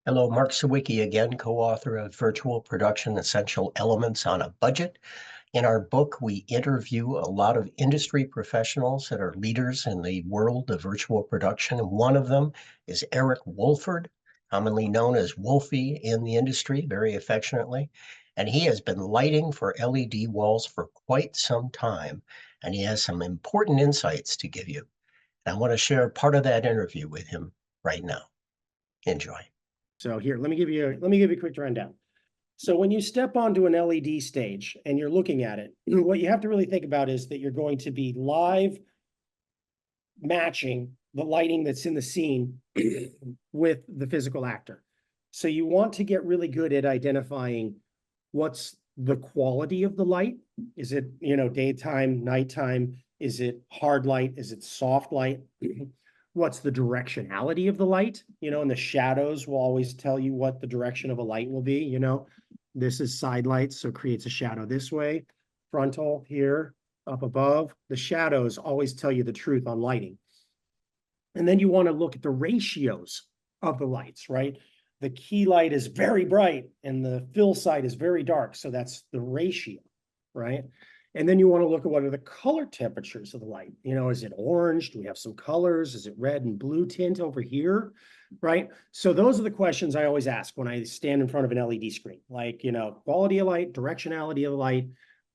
Hello, Mark Sawicki again, co-author of Virtual Production Essential Elements on a Budget. In our book, we interview a lot of industry professionals that are leaders in the world of virtual production. And one of them is Erik Wolford, commonly known as Wolfie in the industry, very affectionately. And he has been lighting for LED walls for quite some time. And he has some important insights to give you. And I want to share part of that interview with him right now. Enjoy. So here, let me give you a quick rundown. So when you step onto an LED stage and you're looking at it, what you have to really think about is that you're going to be live matching the lighting that's in the scene with the physical actor. So you want to get really good at identifying what's the quality of the light. Is it, daytime, nighttime? Is it hard light? Is it soft light? What's the directionality of the light? And the shadows will always tell you what the direction of a light will be. This is side lights, so it creates a shadow this way. Frontal here, up above. The shadows always tell you the truth on lighting. And then you want to look at the ratios of the lights, right? The key light is very bright and the fill side is very dark. So that's the ratio, right? And then you want to look at what are the color temperatures of the light. Is it orange? Do we have some colors? Is it red and blue tint over here? Right? So those are the questions I always ask when I stand in front of an LED screen. Like, quality of light, directionality of the light,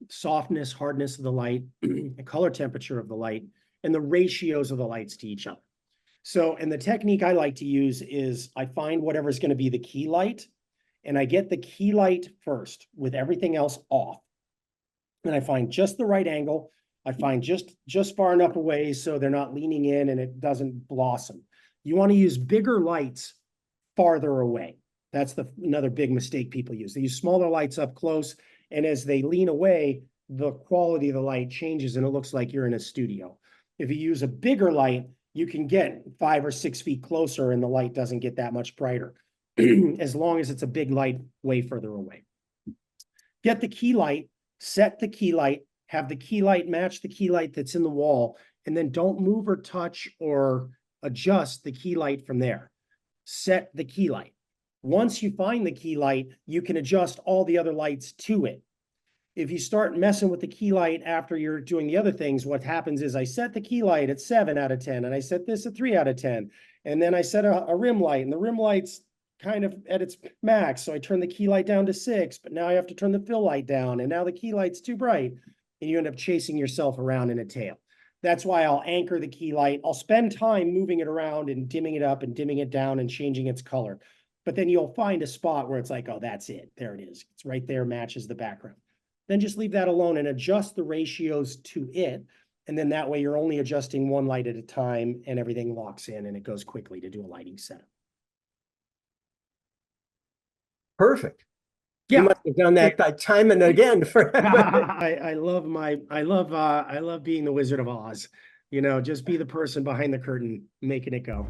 softness, hardness of the light, the color temperature of the light, and the ratios of the lights to each other. So, and the technique I like to use is I find whatever's going to be the key light, and I get the key light first with everything else off. And I find just the right angle. I find just far enough away so they're not leaning in and it doesn't blossom. You want to use bigger lights farther away. That's another big mistake people use. They use smaller lights up close, and as they lean away, the quality of the light changes and it looks like you're in a studio. If you use a bigger light, you can get 5 or 6 feet closer and the light doesn't get that much brighter, as long as it's a big light way further away. Get the key light. Set the key light, have the key light match the key light that's in the wall, and then don't move or touch or adjust the key light from there. Set the key light. Once you find the key light, you can adjust all the other lights to it. If you start messing with the key light after you're doing the other things, what happens is I set the key light at 7 out of 10, and I set this at 3 out of 10, and then I set a rim light, and the rim light's kind of at its max. So I turn the key light down to 6, but now I have to turn the fill light down. And now the key light's too bright. And you end up chasing yourself around in a tail. That's why I'll anchor the key light. I'll spend time moving it around and dimming it up and dimming it down and changing its color. But then you'll find a spot where it's like, oh, that's it. There it is. It's right there, matches the background. Then just leave that alone and adjust the ratios to it. And then that way you're only adjusting one light at a time and everything locks in and it goes quickly to do a lighting setup. Perfect. Yeah. You must have done that time and again. I love being the Wizard of Oz. Just be the person behind the curtain, making it go.